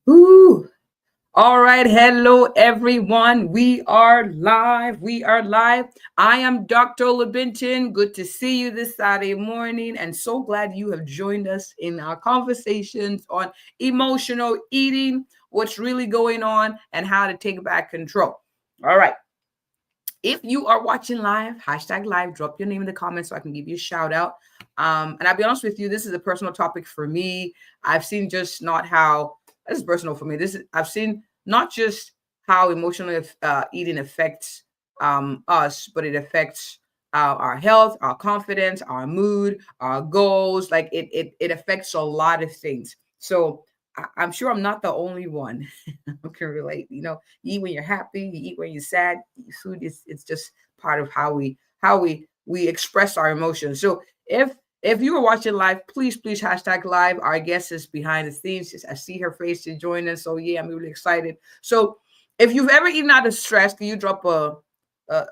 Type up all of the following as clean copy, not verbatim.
Ooh. All right. Hello, everyone. We are live. We are live. I am Dr. Lebinton. Good to see you this Saturday morning, and so glad you have joined us in our conversations on emotional eating, what's really going on, and how to take back control. All right. If you are watching live, hashtag live, drop your name in the comments so I can give you a shout out. And I'll be honest with you, this is a personal topic for me. I've seen just not how this is personal for me. I've seen not just how emotional eating affects us, but it affects our health, our confidence, our mood, our goals. Like it affects a lot of things. So I'm sure I'm not the only one who can relate. You eat when you're happy, you eat when you're sad. Food is it's just part of how we express our emotions. So if you were watching live, please hashtag live. Our guest is behind the scenes. I see her face to join us. So yeah, I'm really excited. So if you've ever eaten out of stress, can you drop a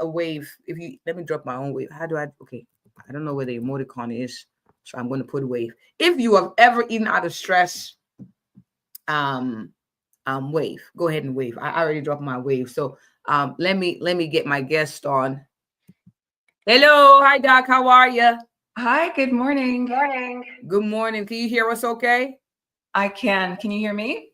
wave? If you let me drop my own wave. How do I? Okay, I don't know where the emoticon is, so I'm going to put wave. If you have ever eaten out of stress, um wave, go ahead and wave. I already dropped my wave. So let me get my guest on. Hello, hi Doc, how are you? Hi, good morning. Good morning. Can you hear us okay? I can. Can you hear me?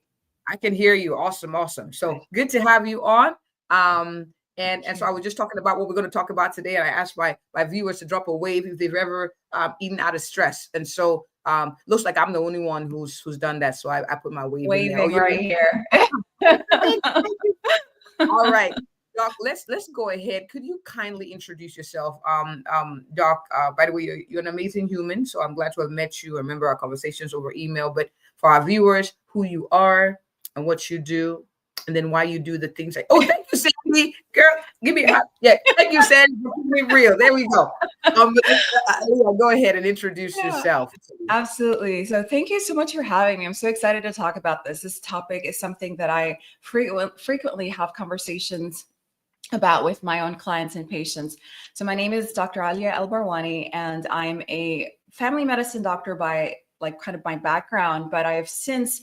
I can hear you. Awesome. So good to have you on. And so I was just talking about what we're going to talk about today, and I asked my viewers to drop a wave if they've ever eaten out of stress. And so looks like I'm the only one who's done that. So I put my wave in there. Oh, Waving you're right here. thank you. All right. Doc, let's go ahead. Could you kindly introduce yourself? Doc, by the way, you're an amazing human, so I'm glad to have met you. I remember our conversations over email, but for our viewers, who you are and what you do, and then why you do the things like, oh, thank you, Sandy. Girl, give me a hot, yeah, thank you, Sandy, for keeping it real. There we go. Yeah, go ahead and introduce Yeah, yourself. absolutely. So thank you so much for having me. I'm so excited to talk about this. This topic is something that I frequently have conversations about with my own clients and patients. So my name is Dr. Alia El-Barwani, and I'm a family medicine doctor by like kind of my background, but I have since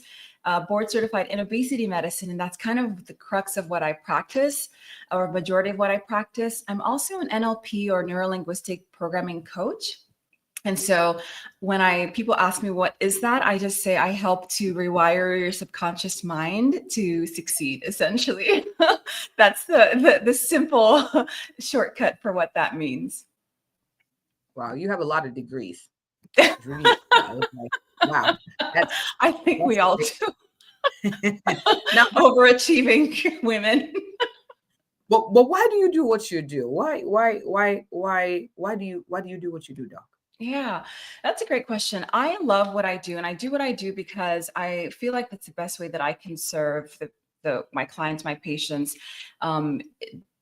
board certified in obesity medicine, and that's kind of the crux of what I practice, or majority of what I practice. I'm also an NLP or neurolinguistic programming coach. And so when people ask me what is that, I just say I help to rewire your subconscious mind to succeed, essentially. That's the simple shortcut for what that means. Wow, you have a lot of degrees. Really, I was like, wow, I think that's we all great. do. Now, Overachieving women. but why do you do what you do? Why do you do what you do, Doc? Yeah, that's a great question. I love what I do, and I do what I do because I feel like that's the best way that I can serve my clients, my patients, um,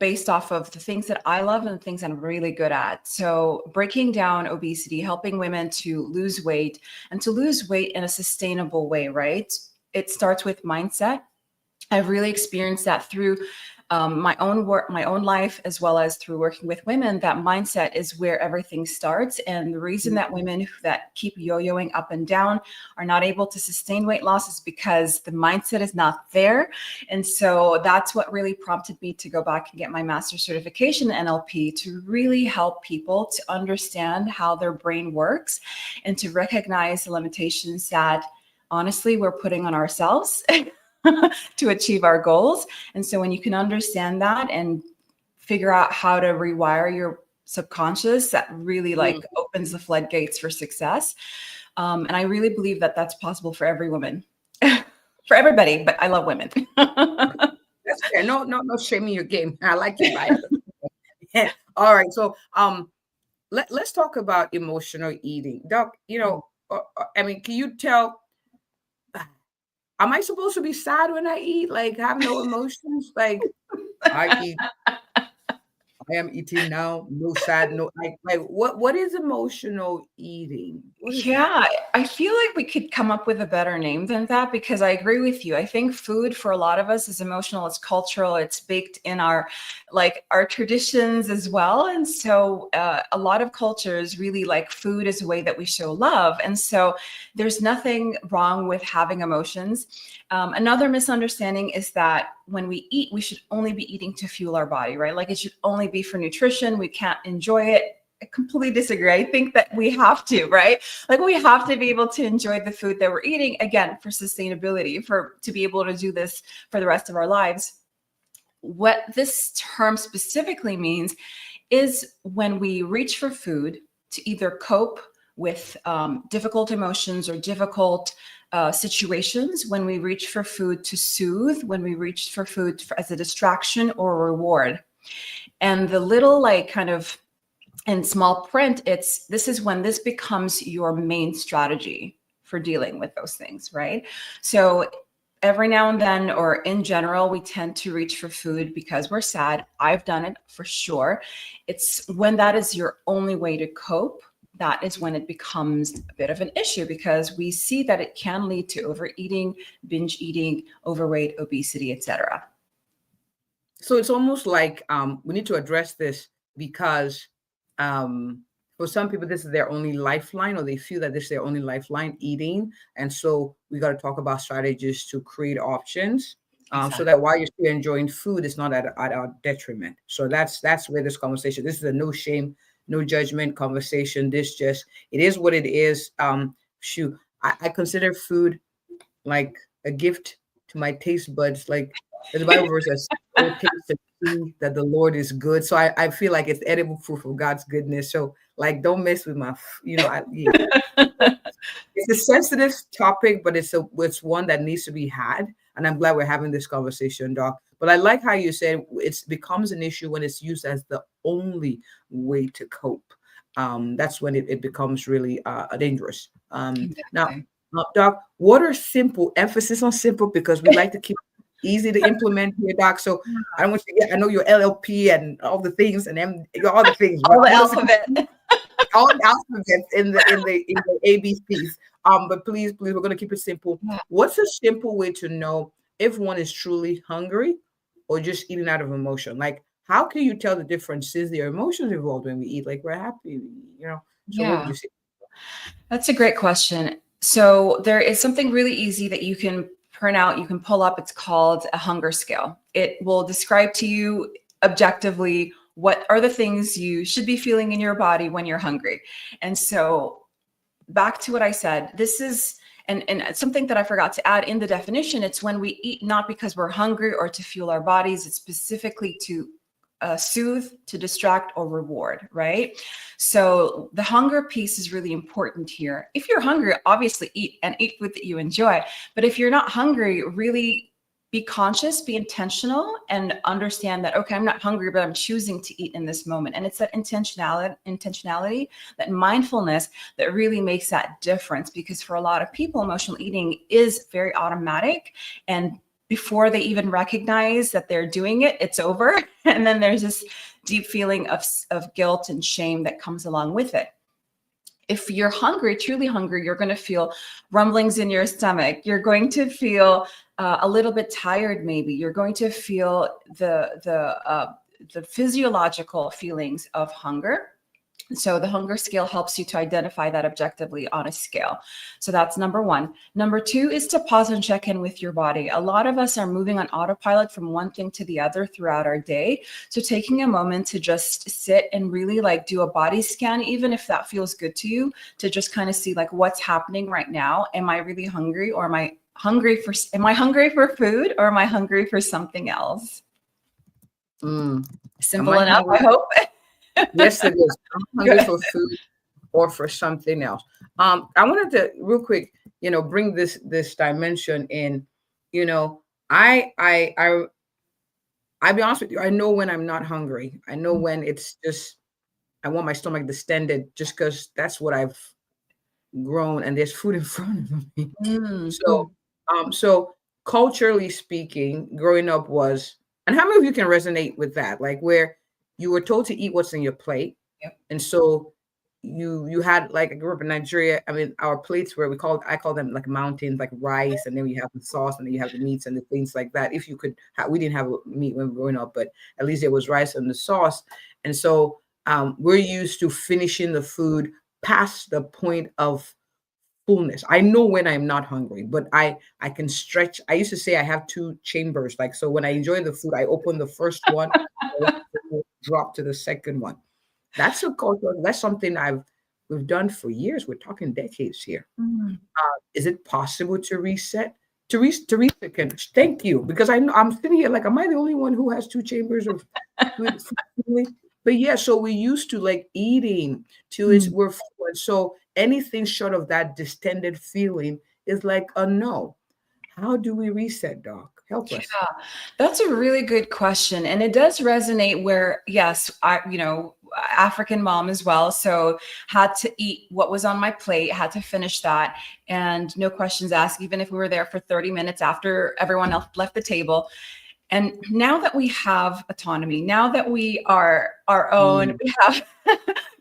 based off of the things that I love and the things I'm really good at. So, breaking down obesity, helping women to lose weight and to lose weight in a sustainable way, right? It starts with mindset. I've really experienced that through my own work, my own life, as well as through working with women. That mindset is where everything starts. And the reason that women that keep yo-yoing up and down are not able to sustain weight loss is because the mindset is not there. And so that's what really prompted me to go back and get my master's certification in NLP, to really help people to understand how their brain works and to recognize the limitations that honestly we're putting on ourselves to achieve our goals. And so when you can understand that and figure out how to rewire your subconscious, that really like Mm. opens the floodgates for success. And I really believe that that's possible for every woman, for everybody, but I love women. That's fair. No shame in your game. I like your bias. All right. So let's talk about emotional eating. Doc, I mean, can you tell, am I supposed to be sad when I eat? Like have no emotions? Like I eat I am eating now. No sad. No like what is emotional eating? What is that? Yeah, I feel like we could come up with a better name than that because I agree with you. I think food for a lot of us is emotional, it's cultural, it's baked in our like our traditions as well. And so a lot of cultures really like food as a way that we show love. And so there's nothing wrong with having emotions. Another misunderstanding is that when we eat, we should only be eating to fuel our body, right? Like it should only be for nutrition. We can't enjoy it. I completely disagree. I think that we have to, right? Like we have to be able to enjoy the food that we're eating again for sustainability, for to be able to do this for the rest of our lives. What this term specifically means is when we reach for food to either cope with difficult emotions or difficult situations, when we reach for food to soothe, when we reach for food as a distraction or a reward. And the little like kind of in small print, it's this is when this becomes your main strategy for dealing with those things, right? So every now and then, or in general, we tend to reach for food because we're sad. I've done it for sure. It's when that is your only way to cope, that is when it becomes a bit of an issue because we see that it can lead to overeating, binge eating, overweight, obesity, etc. So it's almost like we need to address this because for some people this is their only lifeline, or they feel that this is their only lifeline, eating. And so we got to talk about strategies to create options, so Exactly. that while you're still enjoying food, it's not at our detriment. So that's where this conversation. This is a no shame, no judgment conversation. This just it is what it is. Shoot, I consider food like a gift to my taste buds. Like there's a Bible verse says, "Oh, taste and see that the Lord is good." So I feel like it's edible proof of God's goodness. So like, don't mess with my, yeah. It's a sensitive topic, but it's one that needs to be had. And I'm glad we're having this conversation, Doc. But I like how you said it becomes an issue when it's used as the only way to cope. That's when it becomes really dangerous. Now, Exactly. Doc, what are simple, emphasis on simple, because we like to keep it easy to implement here, Doc. So I don't want you to get, I know your LLP and all the things and all the things, but All the I want us to keep alphabet. all the alphabets in the ABCs. But please, we're gonna keep it simple. What's a simple way to know if one is truly hungry or just eating out of emotion? Like, how can you tell the difference? Is there emotions involved when we eat? Like, we're happy, you know. So, what would Yeah. you say? That's a great question. So there is something really easy that you can print out, you can pull up. It's called a hunger scale. It will describe to you objectively what are the things you should be feeling in your body when you're hungry. And so back to what I said, this is and something that I forgot to add in the definition, it's when we eat not because we're hungry or to fuel our bodies, it's specifically to soothe, to distract, or reward, right? So the hunger piece is really important here. If you're hungry, obviously eat and eat food that you enjoy. But if you're not hungry, really be conscious, be intentional, and understand that, okay, I'm not hungry, but I'm choosing to eat in this moment. And it's that intentionality, that mindfulness that really makes that difference. Because for a lot of people, emotional eating is very automatic. And before they even recognize that they're doing it, it's over. And then there's this deep feeling of guilt and shame that comes along with it. If you're hungry, truly hungry, you're going to feel rumblings in your stomach. You're going to feel a little bit tired, maybe. You're going to feel the physiological feelings of hunger. So the hunger scale helps you to identify that objectively on a scale. So that's number one. Number two is to pause and check in with your body. A lot of us are moving on autopilot from one thing to the other throughout our day. So taking a moment to just sit and really like do a body scan, even if that feels good to you, to just kind of see like what's happening right now. Am I really hungry, or am I hungry for food, or am I hungry for something else? Mm. Am Simple I enough, hungry? I hope. Yes, it is. I'm hungry Good. for food or for something else. I wanted to real quick, bring this dimension in. You know, I be honest with you. I know when I'm not hungry. I know when it's just I want my stomach distended, just because that's what I've grown, and there's food in front of me. So, Mm. so culturally speaking, growing up was, and how many of you can resonate with that? Like where you were told to eat what's in your plate. Yep. And so you had, like, I grew up in Nigeria. I mean, our plates were, I call them like mountains, like rice, and then you have the sauce, and then you have the meats and the things like that. If you could we didn't have meat when we were growing up, but at least there was rice and the sauce. And so we're used to finishing the food past the point of fullness. I know when I'm not hungry, but I can stretch. I used to say I have two chambers. Like, so when I enjoy the food, I open the first one, drop to the second one. That's a culture. That's something we've done for years. We're talking decades here. Mm. Is it possible to reset? Teresa can thank you, because I know I'm sitting here like, am I the only one who has two chambers of food? But yeah, so we used to like eating to its Mm. we're full. And so anything short of that distended feeling is like a no. How do we reset, Doc? Help us. Yeah, that's a really good question. And it does resonate where, yes, African mom as well. So had to eat what was on my plate, had to finish that. And no questions asked, even if we were there for 30 minutes after everyone else left the table. And now that we have autonomy, now that we are our own, Mm, we have,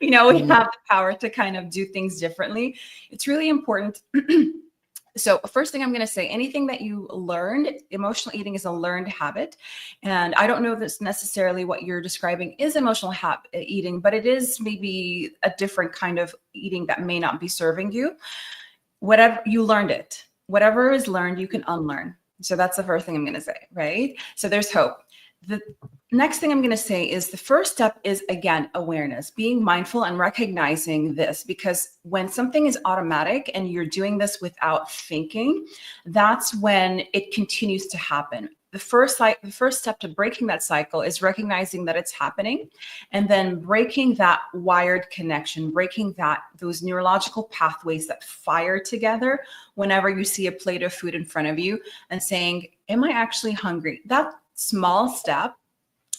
we mm, have the power to kind of do things differently. It's really important. So first thing I'm going to say, anything that you learned, emotional eating is a learned habit. And I don't know if this necessarily what you're describing is emotional eating, but it is maybe a different kind of eating that may not be serving you. Whatever you learned it, whatever is learned, you can unlearn. So that's the first thing I'm going to say, right? So there's hope. The next thing I'm going to say is the first step is, again, awareness, being mindful and recognizing this, because when something is automatic and you're doing this without thinking, that's when it continues to happen. The first step to breaking that cycle is recognizing that it's happening, and then breaking that wired connection, breaking those neurological pathways that fire together whenever you see a plate of food in front of you, and saying, am I actually hungry? That small step,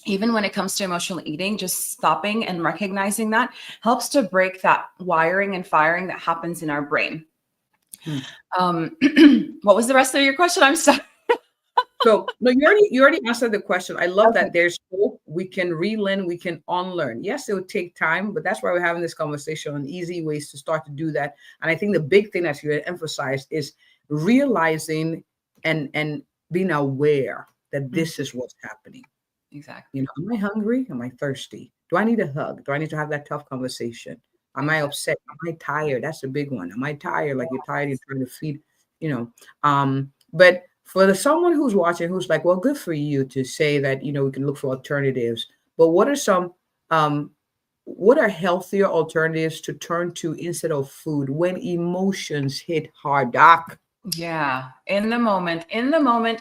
even when it comes to emotional eating, just stopping and recognizing that helps to break that wiring and firing that happens in our brain. mm. What was the rest of your question? I'm sorry. So no, you already answered the question. I love Okay. that there's hope. We can relearn, we can unlearn. Yes, it will take time, but that's why we're having this conversation on easy ways to start to do that. And I think the big thing that you emphasized is realizing and being aware that Mm, this is what's happening. exactly. You know, am I hungry? Am I thirsty? Do I need a hug? Do I need to have that tough conversation? Am I Exactly. upset? Am I tired? That's a big one. Am I tired? Like you're tired, you're trying to feed, you know. But for someone who's watching, who's like, well, good for you to say that, we can look for alternatives. But um what are healthier alternatives to turn to instead of food when emotions hit hard, Doc? Yeah. In the moment,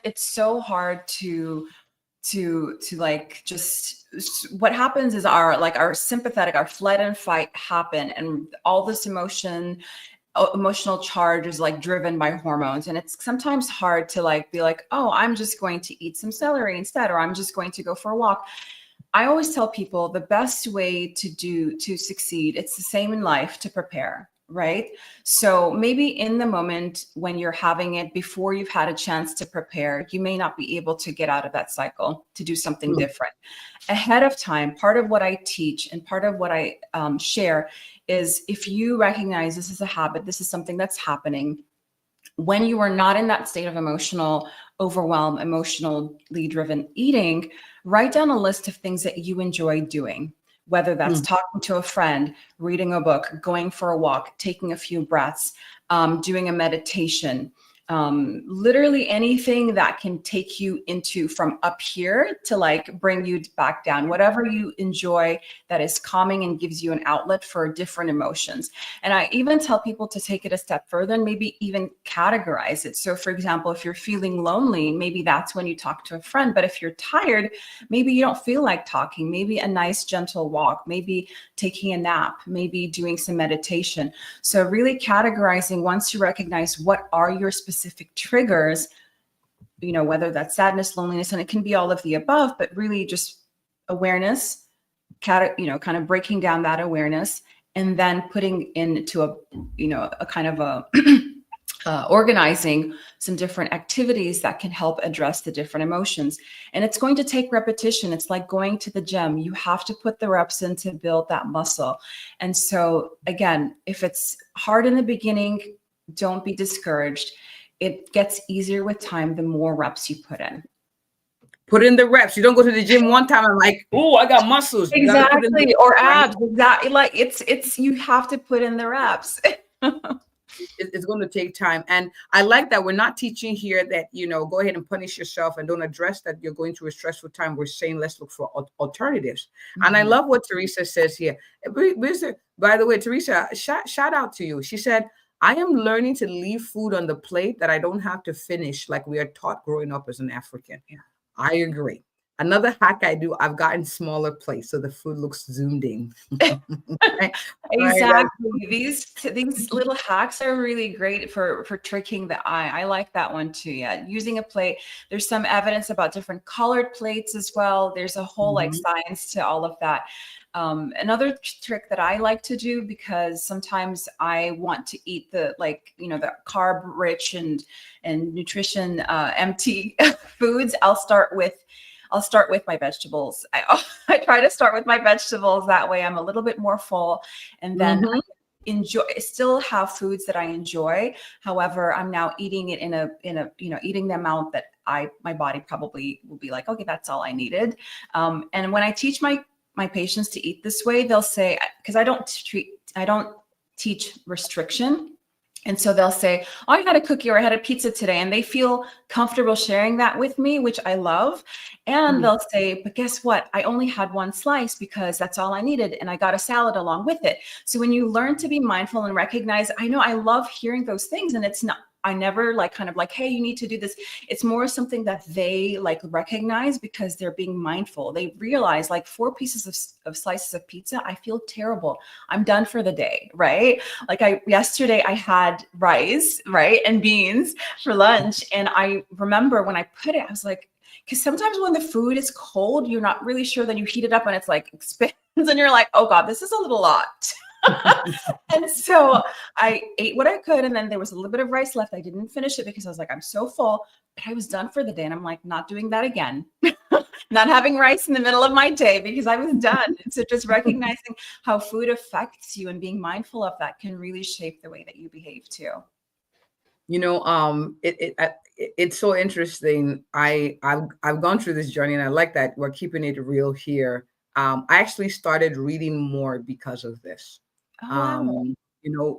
it's so hard to like just what happens is our sympathetic, our flight and fight happen, and all this emotional charge is like driven by hormones, and it's sometimes hard to like be like, oh, I'm just going to eat some celery instead, or I'm just going to go for a walk. I always tell people the best way to succeed, it's the same in life, to prepare, right? So maybe in the moment when you're having it, before you've had a chance to prepare, you may not be able to get out of that cycle to do something Mm, different. Ahead of time, part of what I teach and part of what I share is, if you recognize this is a habit, this is something that's happening, when you are not in that state of emotional overwhelm, emotionally driven eating, write down a list of things that you enjoy doing, whether that's mm, talking to a friend, reading a book, going for a walk, taking a few breaths, doing a meditation, literally anything that can take you into from up here to like bring you back down, whatever you enjoy that is calming and gives you an outlet for different emotions. And I even tell people to take it a step further and maybe even categorize it. So for example, if you're feeling lonely, maybe that's when you talk to a friend. But if you're tired, maybe you don't feel like talking, maybe a nice gentle walk, maybe taking a nap, maybe doing some meditation. So really categorizing, once you recognize what are your specific triggers, whether that's sadness, loneliness, and it can be all of the above, but really just awareness, kind of breaking down that awareness, and then putting into a kind of a organizing some different activities that can help address the different emotions. And it's going to take repetition. It's like going to the gym. You have to put the reps in to build that muscle. And so, again, if it's hard in the beginning, don't be discouraged. It gets easier with time the more reps you put in. Put in the reps. You don't go to the gym one time and like, oh, I got muscles. You got to put in the Exactly. reps, Or right? abs. Exactly. Like it's you have to put in the reps. It's going to take time. And I like that we're not teaching here that, go ahead and punish yourself and don't address that you're going through a stressful time. We're saying let's look for alternatives. And I Mhm. love what Teresa says here. By the way, Teresa, shout out to you. She said, I am learning to leave food on the plate that I don't have to finish like we are taught growing up as an African. Yeah. I agree. Another hack I do, I've gotten smaller plates so the food looks zoomed in. Right? Right, guys? Exactly. These little hacks are really great for tricking the eye. I like that one too. Yeah. Using a plate. There's some evidence about different colored plates as well. There's a whole like Mhm. science to all of that. Another trick that I like to do, because sometimes I want to eat the the carb rich and nutrition empty foods. I'll start with my vegetables. I try to start with my vegetables. That way I'm a little bit more full. And then Mhm. still have foods that I enjoy. However, I'm now eating it in a eating the amount that my body probably will be like, okay, that's all I needed. And when I teach my patients to eat this way, they'll say, because I don't teach restriction. And so they'll say, oh, I had a cookie or I had a pizza today. And they feel comfortable sharing that with me, which I love. And Mhm. they'll say, but guess what? I only had one slice because that's all I needed. And I got a salad along with it. So when you learn to be mindful and recognize, I know I love hearing those things. And it's not, I never like kind of like, hey, you need to do this. It's more something that they like recognize because they're being mindful. They realize like 4 pieces of slices of pizza, I feel terrible. I'm done for the day, right? Like yesterday I had rice, right, and beans for lunch. And I remember when I put it, I was like, because sometimes when the food is cold, you're not really sure. Then you heat it up and it's like expands, and you're like, oh God, this is a little lot. And so I ate what I could, and then there was a little bit of rice left. I didn't finish it because I was like, I'm so full, but I was done for the day. And I'm like, not doing that again. Not having rice in the middle of my day because I was done. And so just recognizing how food affects you and being mindful of that can really shape the way that you behave too. It's so interesting. I've gone through this journey, and I like that we're keeping it real here. I actually started reading more because of this. Oh, wow. Um,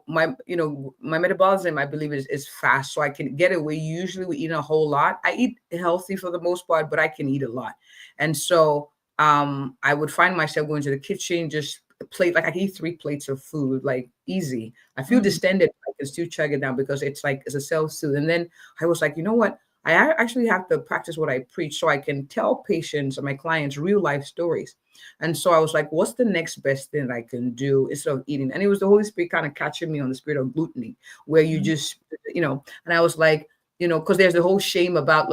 my metabolism, I believe, is fast, so I can get away. Usually, we eat a whole lot. I eat healthy for the most part, but I can eat a lot, and so I would find myself going to the kitchen, just a plate, like I can eat 3 plates of food, like easy. I feel Mhm. distended. I can still chug it down because it's like it's a self-soothe. And then I was like, you know what? Actually have to practice what I preach so I can tell patients or my clients real life stories. And so I was like, what's the next best thing that I can do instead of eating? And it was the Holy Spirit kind of catching me on the spirit of gluttony, where you Mhm. just, and I was like, because there's the whole shame about,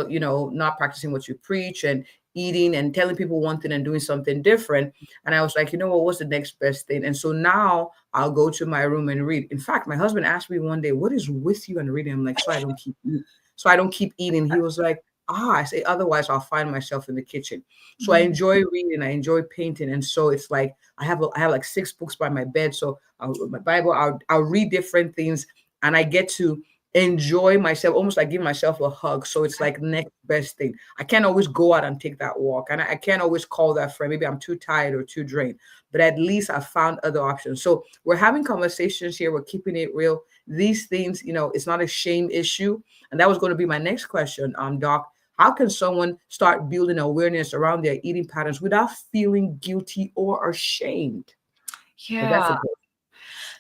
not practicing what you preach and eating and telling people one thing and doing something different. And I was like, you know what, what's the next best thing? And so now I'll go to my room and read. In fact, my husband asked me one day, what is with you and reading? I'm like, so I don't keep eating. He was like, I say, otherwise I'll find myself in the kitchen. So I Mhm. enjoy reading, I enjoy painting. And so it's like I have like 6 books by my bed. So my Bible, I'll read different things, and I get to enjoy myself, almost like give myself a hug. So it's like next best thing. I can't always go out and take that walk, and I can't always call that friend. Maybe I'm too tired or too drained, but at least I found other options. So we're having conversations here. We're keeping it real. These things, it's not a shame issue. And that was going to be my next question, Doc. How can someone start building awareness around their eating patterns without feeling guilty or ashamed? So that's a Yeah. good.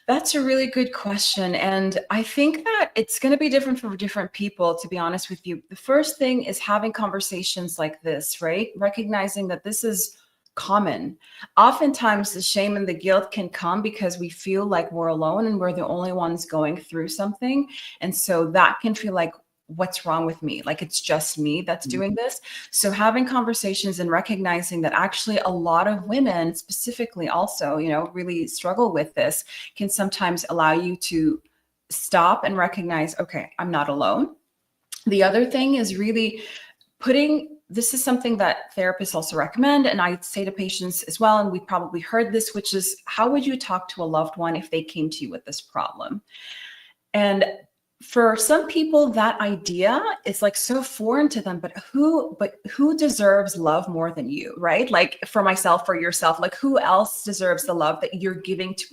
That's a really good question. And I think that it's going to be different for different people, to be honest with you. The first thing is having conversations like this, right? Recognizing that this is common. Oftentimes, the shame and the guilt can come because we feel like we're alone and we're the only ones going through something. And so that can feel like, what's wrong with me? Like it's just me that's doing this. So having conversations and recognizing that actually a lot of women specifically also, really struggle with this can sometimes allow you to stop and recognize, okay, I'm not alone. The other thing is really this is something that therapists also recommend, and I say to patients as well, and we probably heard this, which is, how would you talk to a loved one if they came to you with this problem? And for some people, that idea is like so foreign to them, but who deserves love more than you, right? Like for myself, for yourself, like who else deserves the love that you're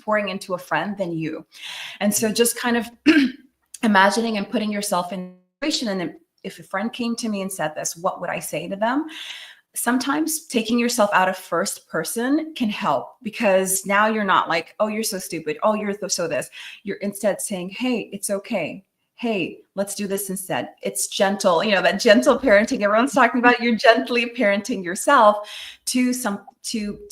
pouring into a friend than you? And so just kind of imagining and putting yourself in a situation, and if a friend came to me and said this, what would I say to them? Sometimes taking yourself out of first person can help, because now you're not like, oh, you're so stupid. Oh, you're so this. You're instead saying, hey, it's okay. Hey, let's do this instead. It's gentle, that gentle parenting everyone's talking about. You're gently parenting yourself to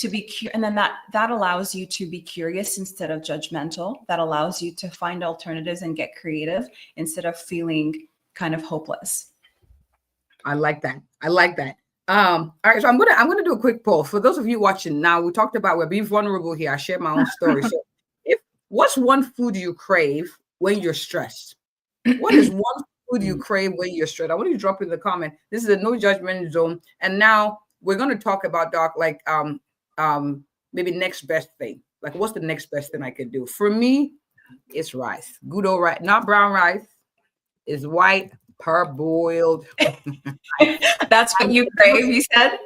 be, and then that allows you to be curious instead of judgmental. That allows you to find alternatives and get creative instead of feeling kind of hopeless. I like that. All right, so I'm gonna do a quick poll for those of you watching now. We talked about we're being vulnerable here. I shared my own story. So, what's one food you crave when you're stressed? What is one food you crave when you're stressed? I want you to drop in the comment. This is a no judgment zone. And now we're going to talk about, Doc, like maybe next best thing. Like, what's the next best thing I could do? For me, it's rice. Good old rice, not brown rice. It's white parboiled. That's what you crave, you said?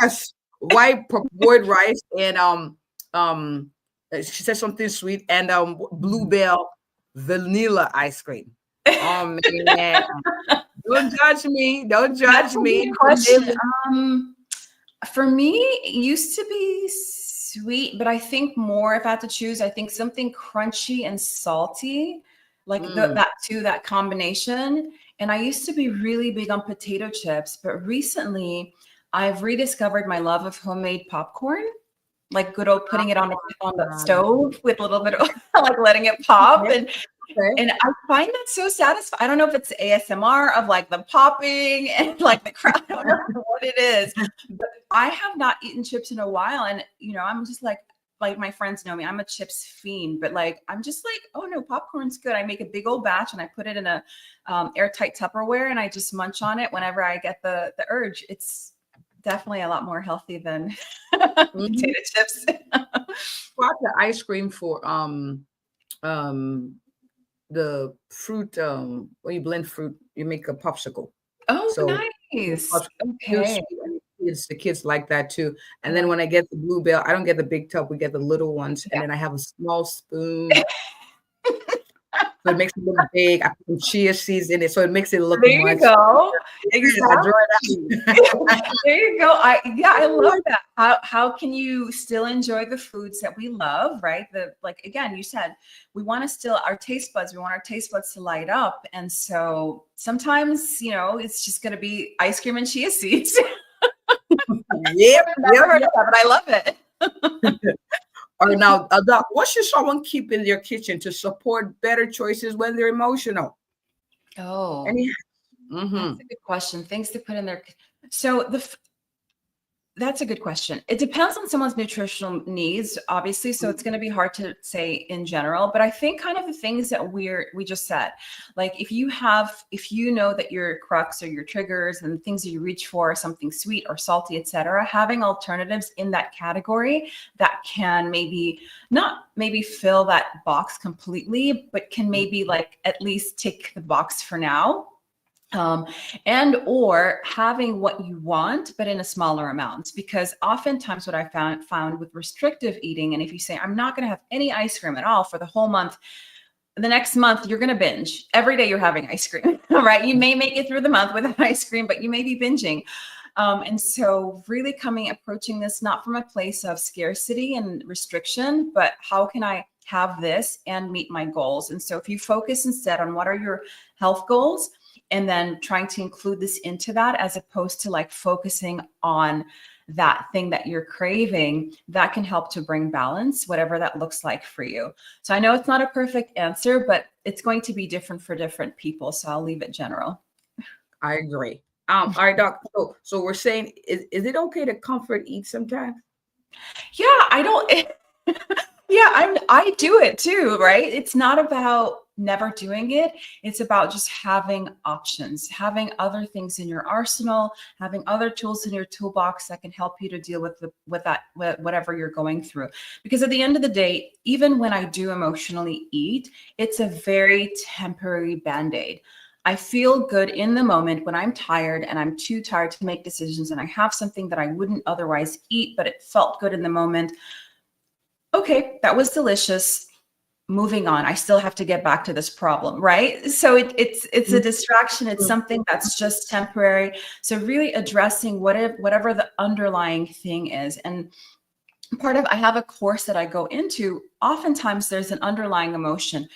Yes, white parboiled rice and she said something sweet and bluebell vanilla ice cream. Oh man. Don't judge me. Don't judge me. Question. For me, it used to be sweet, but I think more, if I had to choose, I think something crunchy and salty, like that combination. And I used to be really big on potato chips, but recently I've rediscovered my love of homemade popcorn, like good old putting it on the stove with a little bit of like letting it pop. And I find that so satisfying. I don't know if it's ASMR of like the popping and like the crowd. I don't know what it is, but I have not eaten chips in a while. And, I'm just like my friends know me, I'm a chips fiend, but like, I'm just like, oh no, popcorn's good. I make a big old batch and I put it in a airtight Tupperware and I just munch on it whenever I get the urge. It's definitely a lot more healthy than potato chips. Bought the ice cream for the fruit, when you blend fruit, you make a popsicle. Oh, so nice. Okay. The kids like that too. And then when I get the bluebell, I don't get the big tub, we get the little ones. And then I have a small spoon. So it makes it look big. I put some chia seeds in it, so it makes it look. There you go. Exactly. There you go. I love that. How can you still enjoy the foods that we love, right? Again, you said we want to our taste buds. We want our taste buds to light up, and so sometimes it's just going to be ice cream and chia seeds. Yep, never heard of that, but I love it. Or now, Doc, what should someone keep in their kitchen to support better choices when they're emotional? Oh, that's a good question. Things to put in their. So that's a good question. It depends on someone's nutritional needs, obviously. So it's going to be hard to say in general, but I think kind of the things that we just said, like if you know that your crux or your triggers and the things that you reach for are something sweet or salty, etc., having alternatives in that category that can not fill that box completely, but can maybe like at least tick the box for now. And or having what you want, but in a smaller amount, because oftentimes what I found with restrictive eating, and if you say, I'm not going to have any ice cream at all for the whole month, the next month you're going to binge. Every day you're having ice cream, right? You may make it through the month without ice cream, but you may be binging. And so really approaching this not from a place of scarcity and restriction, but how can I have this and meet my goals? And so if you focus instead on what are your health goals, and then trying to include this into that, as opposed to like focusing on that thing that you're craving, that can help to bring balance, whatever that looks like for you. So I know it's not a perfect answer, but it's going to be different for different people. So I'll leave it general. I agree. All right, Doc. So we're saying, is it okay to comfort eat sometimes? Yeah, I do it too, right? It's not about never doing it. It's about just having options, having other things in your arsenal, having other tools in your toolbox that can help you to deal with whatever you're going through. Because at the end of the day, even when I do emotionally eat, it's a very temporary band-aid. I feel good in the moment when I'm tired and I'm too tired to make decisions and I have something that I wouldn't otherwise eat, but it felt good in the moment. Okay, that was delicious. Moving on. I still have to get back to this problem, right? So it's a distraction. It's something that's just temporary. So really addressing whatever the underlying thing is. And I have a course that I go into. Oftentimes there's an underlying emotion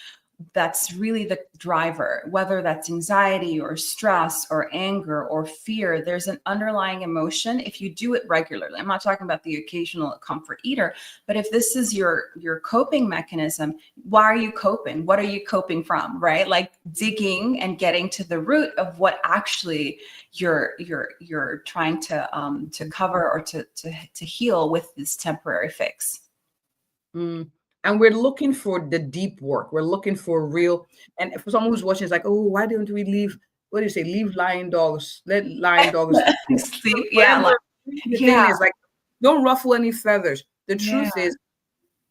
that's really the driver, whether that's anxiety or stress or anger or fear. There's an underlying emotion. If you do it regularly, I'm not talking about the occasional comfort eater, but if this is your coping mechanism, why are you coping? What are you coping from, right? Like digging and getting to the root of what actually you're trying to cover or to heal with this temporary fix. Mm. And we're looking for the deep work. We're looking for real. And for someone who's watching, it's like, oh, why don't we leave? What do you say? Leave lying dogs. Let lying dogs sleep. Sleep, yeah, Remember, the thing yeah, is like, don't ruffle any feathers. The yeah. truth is,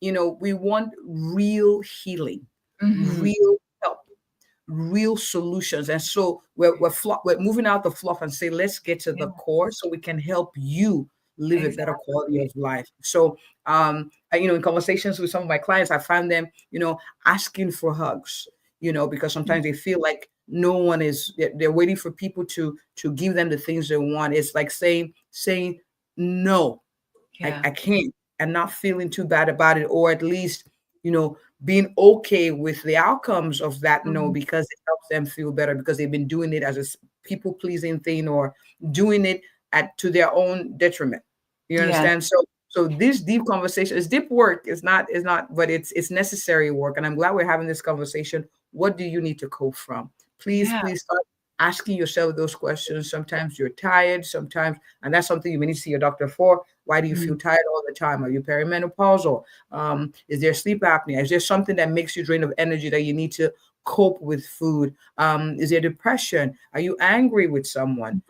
we want real healing, Mhm. real help, real solutions. And so we're moving out the fluff and say, let's get to the Yeah, core so we can help you live a better quality exactly. of life. So, in conversations with some of my clients, I find them, asking for hugs, because sometimes they feel like no one is, they're waiting for people to give them the things they want. It's like saying, no, Yeah. I can't, and not feeling too bad about it, or at least, being okay with the outcomes of that no, Mhm. because it helps them feel better because they've been doing it as a people pleasing thing, or doing it to their own detriment. You Yeah, understand? So this deep conversation is deep work. It's not, but it's necessary work. And I'm glad we're having this conversation. What do you need to cope from? Please, yeah. please start asking yourself those questions. Sometimes you're tired, sometimes, and that's something you may need to see your doctor for. Why do you feel Mm. tired all the time? Are you perimenopausal? Is there sleep apnea? Is there something that makes you drain of energy that you need to cope with food? Is there depression? Are you angry with someone?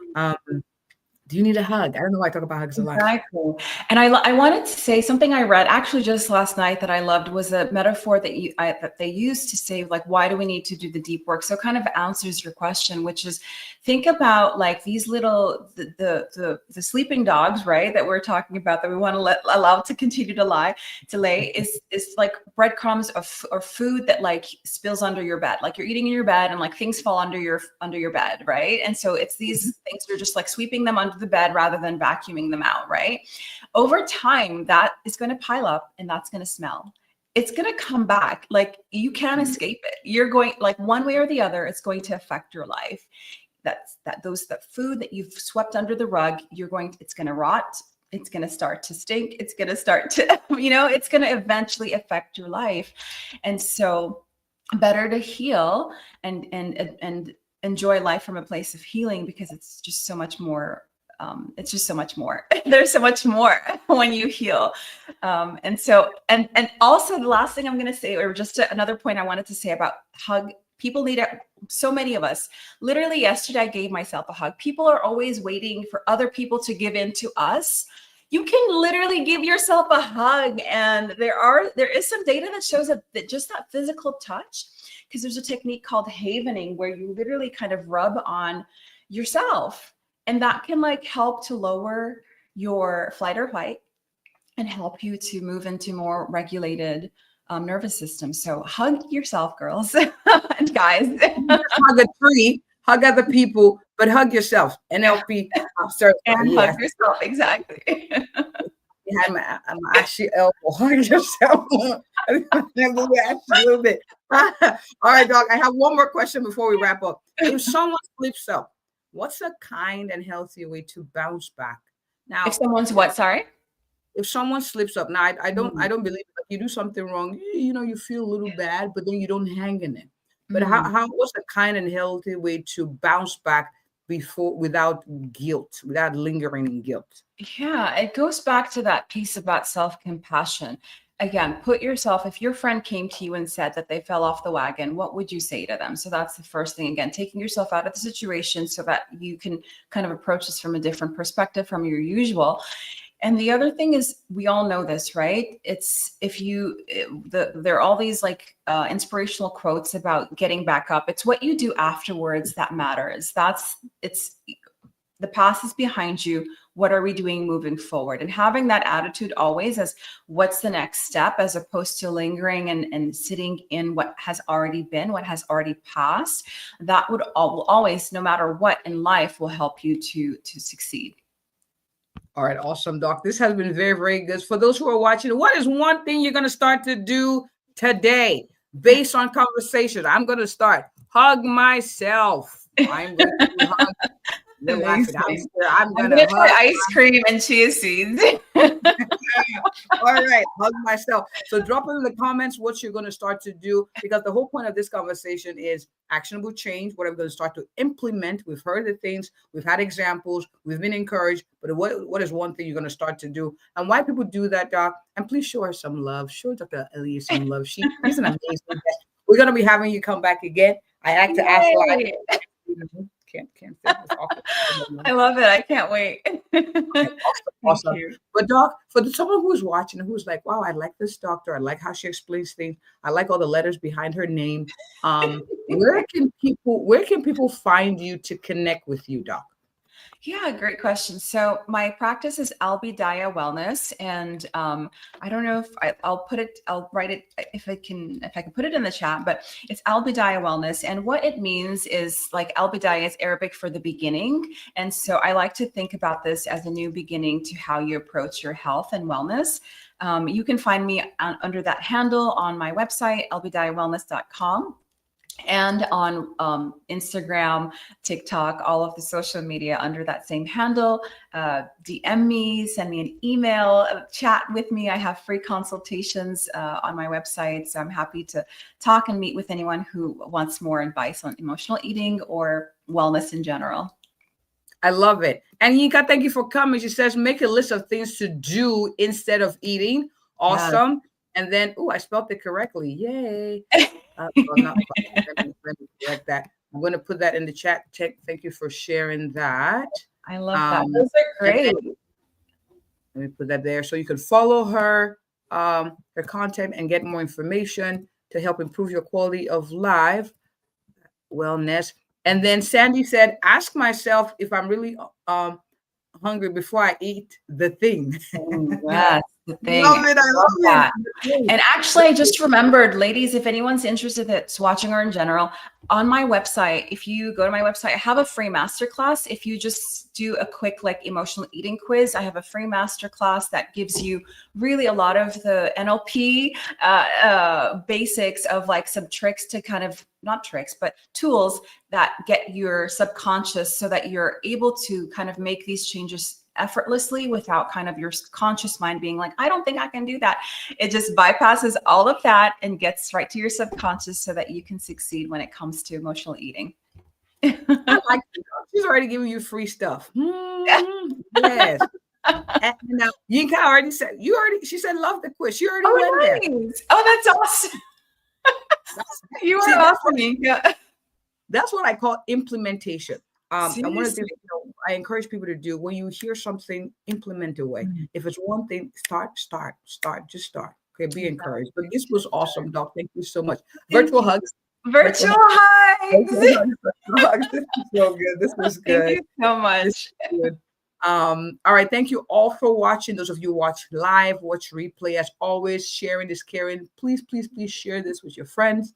Do you need a hug? I don't know why I talk about hugs a lot. Exactly. And I wanted to say something I read actually just last night that I loved was a metaphor that they used to say, like, why do we need to do the deep work? So it kind of answers your question, which is think about like these little, the sleeping dogs, right? That we're talking about that we want to allow to continue to lay is like breadcrumbs or food that like spills under your bed. Like you're eating in your bed and like things fall under your bed, right? And so it's these things you're just like sweeping them under the bed rather than vacuuming them out, right? Over time, that is going to pile up and that's going to smell. It's going to come back. Like you can't escape it. You're going like one way or the other, it's going to affect your life. That food that you've swept under the rug, it's going to rot. It's going to start to stink. It's going to start to, it's going to eventually affect your life. And so better to heal and enjoy life from a place of healing because it's just so much more. It's just so much more. There's so much more when you heal. And also the last thing I'm going to say, or just another point I wanted to say about hug. People need it. So many of us. Literally yesterday, I gave myself a hug. People are always waiting for other people to give in to us. You can literally give yourself a hug, and there is some data that shows that just that physical touch, because there's a technique called havening where you literally kind of rub on yourself, and that can like help to lower your flight or fight and help you to move into more regulated nervous system. So hug yourself, girls and guys. Hug a tree, hug other people, but hug yourself. NLP certified. And hug Yes. yourself, exactly. Behind my ashy elbow. Hug yourself. Move your ashes a little bit. All right, Doc. I have one more question before we wrap up. If someone slips up, what's a kind and healthy way to bounce back? If Now, someone's what, sorry? if someone slips up, now I Mm, don't believe like you do something wrong, you feel a little bad, but then you don't hang in it. But mm. what's a kind and healthy way to bounce back without guilt, without lingering in guilt? Yeah, it goes back to that piece about self-compassion. again, put yourself, if your friend came to you and said that they fell off the wagon, what would you say to them? So that's the first thing. Again, taking yourself out of the situation so that you can kind of approach this from a different perspective from your usual. And the other thing is, we all know this, right? It's there are all these like inspirational quotes about getting back up. It's what you do afterwards that matters. It's the past is behind you. What are we doing moving forward? And having that attitude always as what's the next step, as opposed to lingering and sitting in what has already been, what has already passed, that will always, no matter what in life, will help you to succeed. All right, awesome, Doc. This has been very, very good. For those who are watching, what is one thing you're going to start to do today based on conversation? I'm going to start. Hug myself. I'm going to hug. You're laughing. I'm I'm gonna gonna try ice cream and chia seeds. All right, hug myself. So drop it in the comments what you're going to start to do, because the whole point of this conversation is actionable change. What I'm going to start to implement. We've heard the things, we've had examples, we've been encouraged, but what is one thing you're going to start to do, and why people do that, Doc? And please show her some love. Show Dr. Elliot some love. She's an amazing guest. We're going to be having you come back again. I like to ask live. Can't say this awkward. I love it. I can't wait. Okay, awesome. But Doc, for someone who's watching, who's like, wow, I like this doctor. I like how she explains things. I like all the letters behind her name. Where can people find you to connect with you, Doc? Yeah, great question. So my practice is Albidaya Wellness, and I don't know if I'll write it if I can put it in the chat, but it's Albidaya Wellness. And what it means is, like, Albidaya is Arabic for the beginning. And so I like to think about this as a new beginning to how you approach your health and wellness. You can find me under that handle on my website, albidayawellness.com. And on Instagram, TikTok, all of the social media under that same handle. DM me, send me an email, chat with me. I have free consultations on my website. So I'm happy to talk and meet with anyone who wants more advice on emotional eating or wellness in general. I love it. And Yinka, thank you for coming. She says, make a list of things to do instead of eating. Awesome. Yes. And then, I spelled it correctly. Yay. Let me correct that. I'm going to put that in the chat. Thank you for sharing that. I love that. Those are great. Let me put that there so you can follow her, her content, and get more information to help improve your quality of life, wellness. And then Sandy said, ask myself if I'm really hungry before I eat the thing. Yes, the thing. I love that. And actually, I just remembered, ladies, if anyone's interested that's watching or in general, on my website, if you go to my website, I have a free masterclass. If you just do a quick emotional eating quiz, I have a free masterclass that gives you really a lot of the NLP basics of some tricks to kind of, not tricks, but tools that get your subconscious so that you're able to kind of make these changes effortlessly without kind of your conscious mind being like, I don't think I can do that. It just bypasses all of that and gets right to your subconscious so that you can succeed when it comes to emotional eating. I like it. She's already giving you free stuff. Yes. And now Yinka already said, she said, love the quiz. She already went there. Oh, that's awesome. You are awesome, Yinka. That's what I call implementation. And one of the things I encourage people to do, when you hear something, implement away. Mm-hmm. If it's one thing, just start. Okay, be encouraged. But this was awesome, Doc. Thank you so much. Virtual hugs. Virtual hugs. This is so good. This was good. Thank you so much. All right. Thank you all for watching. Those of you watch live, watch replay. As always, sharing is caring. Please, please, please share this with your friends.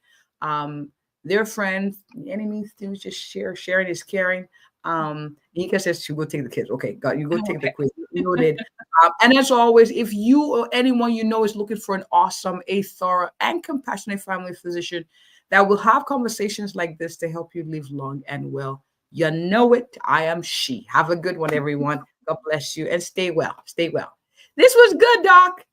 Their friends, enemies, things, just share. Sharing is caring. Nika says she will take the kids. Okay, God, you go take the quiz. Noted. And as always, if you or anyone you know is looking for an awesome, thorough, and compassionate family physician that will have conversations like this to help you live long and well, you know it. I am she. Have a good one, everyone. God bless you and stay well. Stay well. This was good, Doc.